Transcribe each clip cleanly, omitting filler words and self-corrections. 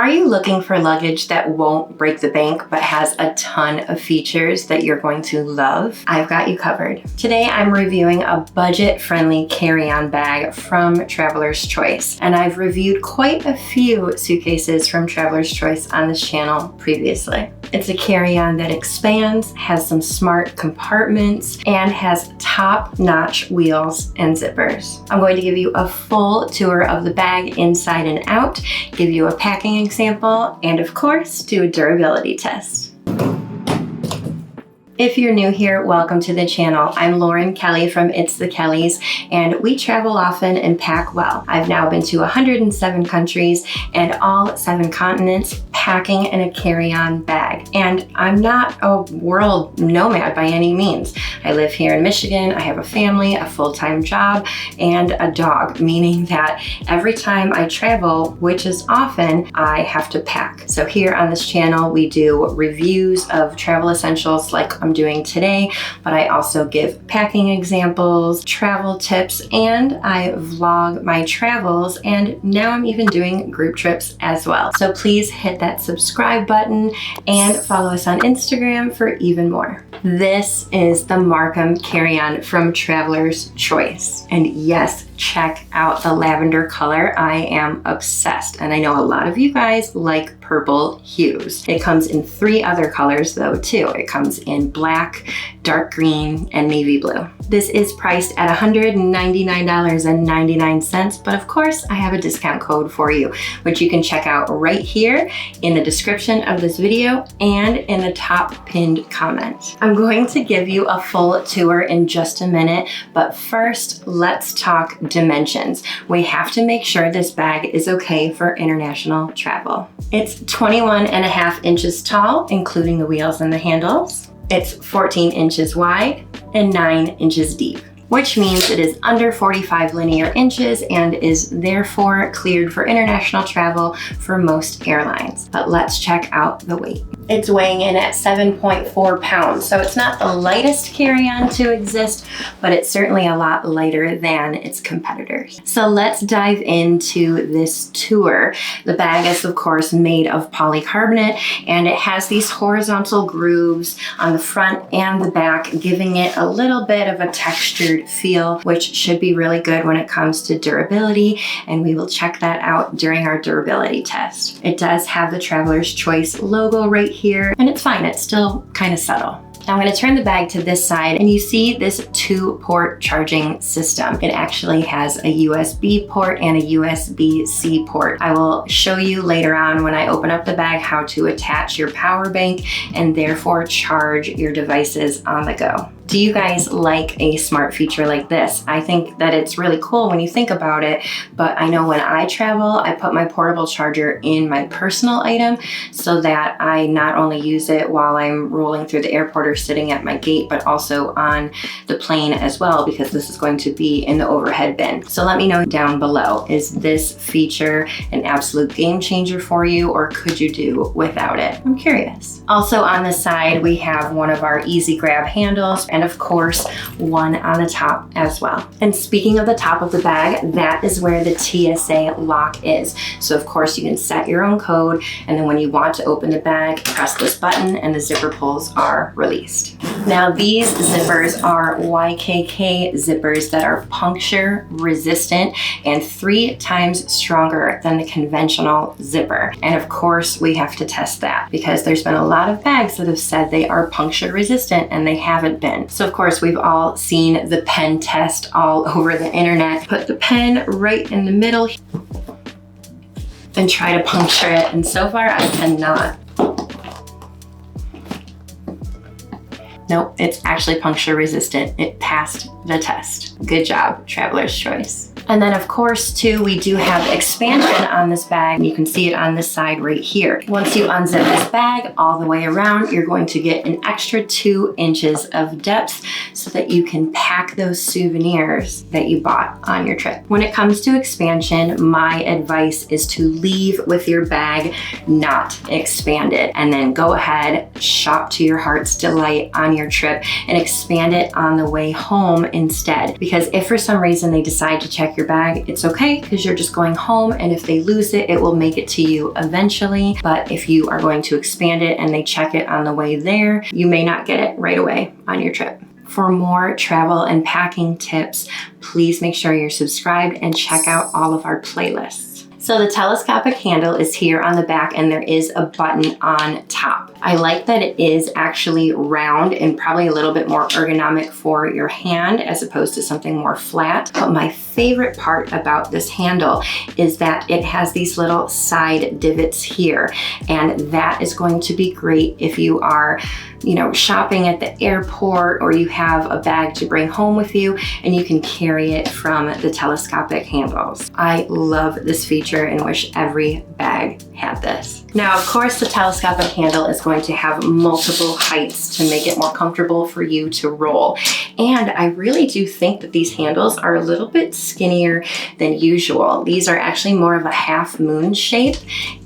Are you looking for luggage that won't break the bank but has a ton of features that you're going to love? I've got you covered. Today I'm reviewing a budget-friendly carry-on bag from Traveler's Choice, and I've reviewed quite a few suitcases from Traveler's Choice on this channel previously. It's a carry-on that expands, has some smart compartments, and has top-notch wheels and zippers. I'm going to give you a full tour of the bag inside and out, give you a packing example, and of course, do a durability test. If you're new here, welcome to the channel. I'm Lauren Kelly from It's the Kellys, and we travel often and pack well. I've now been to 107 countries and all 7 continents, packing in a carry-on bag. And I'm not a world nomad by any means. I live here in Michigan, I have a family, a full-time job, and a dog, meaning that every time I travel, which is often, I have to pack. So here on this channel, we do reviews of travel essentials like I'm doing today, but I also give packing examples, travel tips, and I vlog my travels, and now I'm even doing group trips as well. So please hit that subscribe button and follow us on Instagram for even more. This is the Markham carry-on from Traveler's Choice. And yes, check out the lavender color. I am obsessed, and I know a lot of you guys like purple hues. It comes in 3 other colors though too. It comes in black, dark green, and navy blue. This is priced at $199.99, but of course I have a discount code for you, which you can check out right here in the description of this video and in the top pinned comment. I'm going to give you a full tour in just a minute, but first let's talk dimensions. We have to make sure this bag is okay for international travel. It's 21.5 inches tall, including the wheels and the handles. It's 14 inches wide and 9 inches deep, which means it is under 45 linear inches and is therefore cleared for international travel for most airlines. But let's check out the weight. It's weighing in at 7.4 pounds, so it's not the lightest carry-on to exist, but it's certainly a lot lighter than its competitors. So let's dive into this tour. The bag is of course made of polycarbonate, and it has these horizontal grooves on the front and the back, giving it a little bit of a textured feel, which should be really good when it comes to durability, and we will check that out during our durability test. It does have the Traveler's Choice logo right here, and it's fine, it's still kind of subtle. Now I'm going to turn the bag to this side, and you see this 2-port charging system. It actually has a USB port and a USB-C port. I will show you later on when I open up the bag how to attach your power bank and therefore charge your devices on the go. Do you guys like a smart feature like this? I think that it's really cool when you think about it, but I know when I travel, I put my portable charger in my personal item so that I not only use it while I'm rolling through the airport or sitting at my gate, but also on the plane as well, because this is going to be in the overhead bin. So let me know down below, is this feature an absolute game changer for you, or could you do without it? I'm curious. Also on the side, we have one of our easy grab handles, and of course, one on the top as well. And speaking of the top of the bag, that is where the TSA lock is. So of course you can set your own code, and then when you want to open the bag, press this button and the zipper pulls are released. Now these zippers are YKK zippers that are puncture resistant and 3 times stronger than the conventional zipper. And of course we have to test that, because there's been a lot of bags that have said they are puncture resistant and they haven't been. So of course we've all seen the pen test all over the internet. Put the pen right in the middle and try to puncture it, and so far I cannot. Nope, it's actually puncture resistant. It passed the test. Good job, Traveler's Choice. And then of course too, we do have expansion on this bag. You can see it on this side right here. Once you unzip this bag all the way around, you're going to get an extra 2 inches of depth so that you can pack those souvenirs that you bought on your trip. When it comes to expansion, my advice is to leave with your bag not expanded, and then go ahead, shop to your heart's delight on your trip and expand it on the way home instead. Because if for some reason they decide to check check your bag, it's okay because you're just going home, and if they lose it, it will make it to you eventually. But if you are going to expand it and they check it on the way there, you may not get it right away on your trip. For more travel and packing tips, please make sure you're subscribed and check out all of our playlists. So the telescopic handle is here on the back, and there is a button on top. I like that it is actually round and probably a little bit more ergonomic for your hand as opposed to something more flat. But my favorite part about this handle is that it has these little side divots here, and that is going to be great if you are, shopping at the airport, or you have a bag to bring home with you and you can carry it from the telescopic handles. I love this feature and wish every bag had this. Now, of course, the telescopic handle is going to have multiple heights to make it more comfortable for you to roll. And I really do think that these handles are a little bit skinnier than usual. These are actually more of a half moon shape,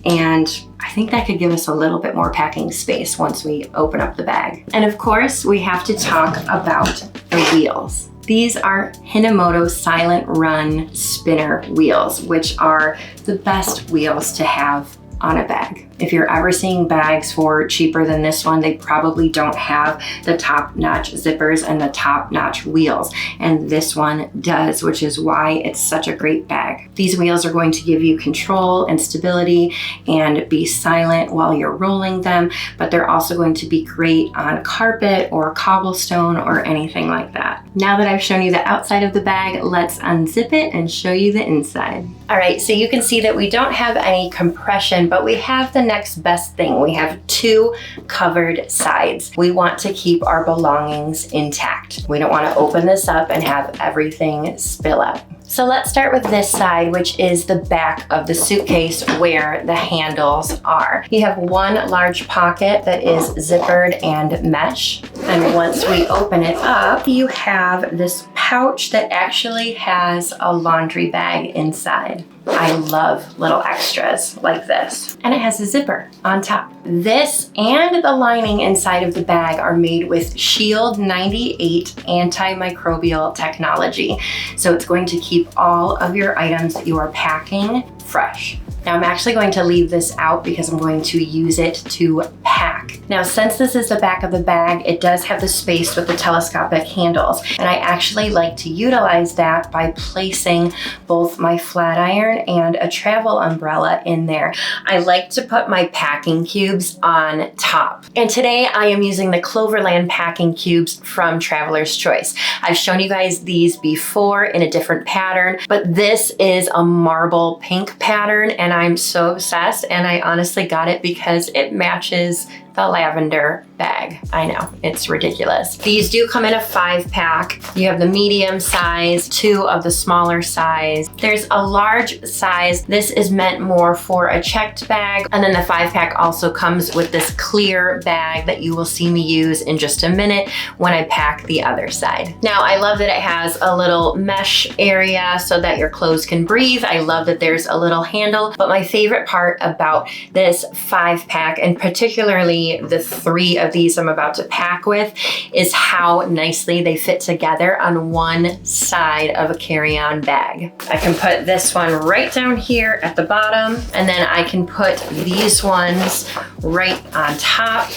and I think that could give us a little bit more packing space once we open up the bag. And of course, we have to talk about the wheels. These are Hinomoto Silent Run spinner wheels, which are the best wheels to have on a bag. If you're ever seeing bags for cheaper than this one, they probably don't have the top-notch zippers and the top-notch wheels. And this one does, which is why it's such a great bag. These wheels are going to give you control and stability and be silent while you're rolling them, but they're also going to be great on carpet or cobblestone or anything like that. Now that I've shown you the outside of the bag, let's unzip it and show you the inside. All right, so you can see that we don't have any compression, but we have the next best thing. We have two covered sides. We want to keep our belongings intact. We don't want to open this up and have everything spill out. So let's start with this side, which is the back of the suitcase where the handles are. You have one large pocket that is zippered and mesh. And once we open it up, you have this pouch that actually has a laundry bag inside. I love little extras like this. And it has a zipper on top. This and the lining inside of the bag are made with Shield 98 antimicrobial technology. So it's going to keep all of your items that you are packing fresh. Now I'm actually going to leave this out because I'm going to use it to pack. Now, since this is the back of the bag, it does have the space with the telescopic handles. And I actually like to utilize that by placing both my flat iron and a travel umbrella in there. I like to put my packing cubes on top. And today I am using the Cloverland packing cubes from Traveler's Choice. I've shown you guys these before in a different pattern, but this is a marble pink pattern, and I'm so obsessed, and I honestly got it because it matches the lavender bag. I know, it's ridiculous. These do come in a 5-pack. You have the medium size, 2 of the smaller size. There's a large size. This is meant more for a checked bag. And then the 5-pack also comes with this clear bag that you will see me use in just a minute when I pack the other side. Now, I love that it has a little mesh area so that your clothes can breathe. I love that there's a little handle, but my favorite part about this 5-pack, and particularly the 3 of these I'm about to pack with, is how nicely they fit together on one side of a carry-on bag. I can put this one right down here at the bottom, and then I can put these ones right on top,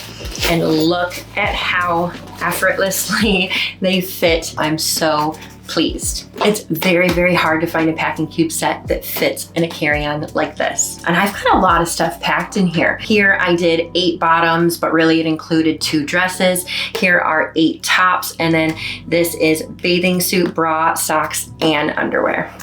and look at how effortlessly they fit. I'm so pleased. It's very, very hard to find a packing cube set that fits in a carry-on like this. And I've got a lot of stuff packed in here. Here I did 8 bottoms, but really it included 2 dresses. Here are 8 tops, and then this is bathing suit, bra, socks, and underwear.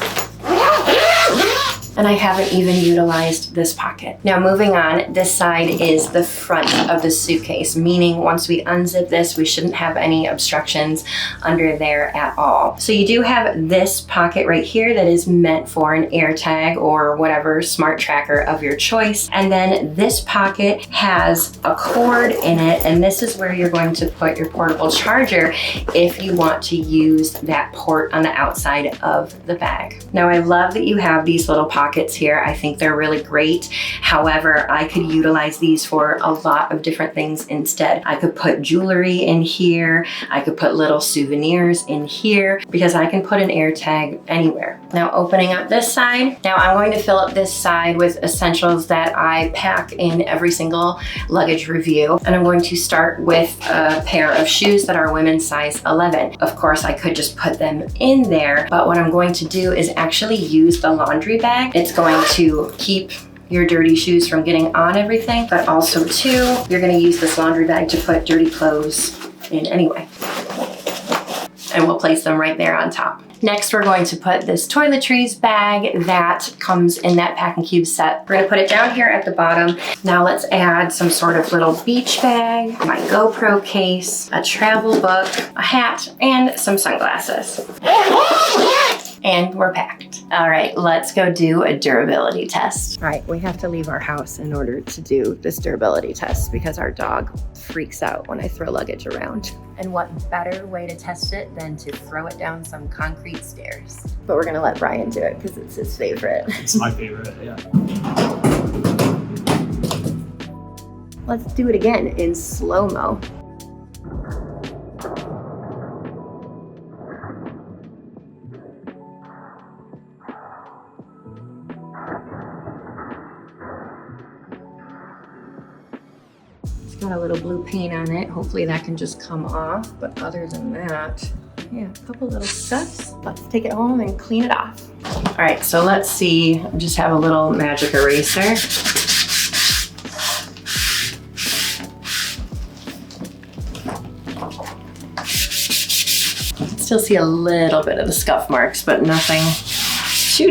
And I haven't even utilized this pocket. Now moving on, this side is the front of the suitcase, meaning once we unzip this, we shouldn't have any obstructions under there at all. So you do have this pocket right here that is meant for an AirTag or whatever smart tracker of your choice. And then this pocket has a cord in it, and this is where you're going to put your portable charger if you want to use that port on the outside of the bag. Now I love that you have these little pockets pockets here. I think they're really great. However, I could utilize these for a lot of different things instead. I could put jewelry in here. I could put little souvenirs in here because I can put an air tag anywhere. Now opening up this side. Now I'm going to fill up this side with essentials that I pack in every single luggage review. And I'm going to start with a pair of shoes that are women's size 11. Of course, I could just put them in there, but what I'm going to do is actually use the laundry bag. It's going to keep your dirty shoes from getting on everything, but also too, you're gonna use this laundry bag to put dirty clothes in anyway. And we'll place them right there on top. Next, we're going to put this toiletries bag that comes in that pack and cube set. We're gonna put it down here at the bottom. Now let's add some sort of little beach bag, my GoPro case, a travel book, a hat, and some sunglasses. And we're packed. All right, let's go do a durability test. All right, we have to leave our house in order to do this durability test because our dog freaks out when I throw luggage around. And what better way to test it than to throw it down some concrete stairs? But we're gonna let Brian do it because it's his favorite. It's my favorite, yeah. Let's do it again in slow-mo. Got a little blue paint on it. Hopefully that can just come off. But other than that, yeah, a couple little scuffs. Let's take it home and clean it off. All right, so let's see. I just have a little magic eraser. Still see a little bit of the scuff marks, but nothing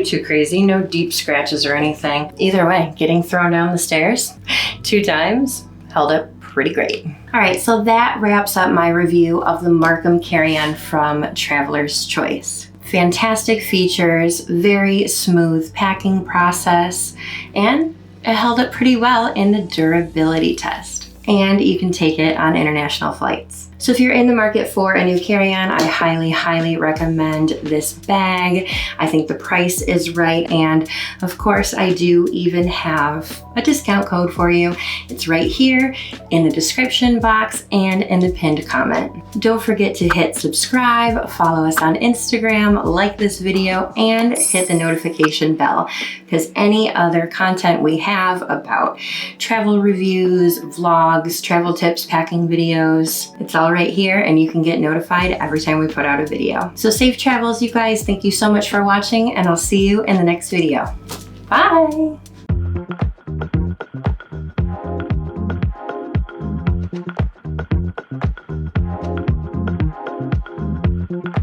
too crazy. No deep scratches or anything. Either way, getting thrown down the stairs 2 times held up pretty great. All right, so that wraps up my review of the Markham carry-on from Traveler's Choice. Fantastic features, very smooth packing process, and it held up pretty well in the durability test. And you can take it on international flights. So if you're in the market for a new carry-on, I highly recommend this bag. I think the price is right. And of course, I do even have a discount code for you. It's right here in the description box and in the pinned comment. Don't forget to hit subscribe, follow us on Instagram, like this video, and hit the notification bell because any other content we have about travel reviews, vlogs, travel tips, packing videos, it's all right here and you can get notified every time we put out a video. So safe travels, you guys. Thank you so much for watching and I'll see you in the next video. Bye.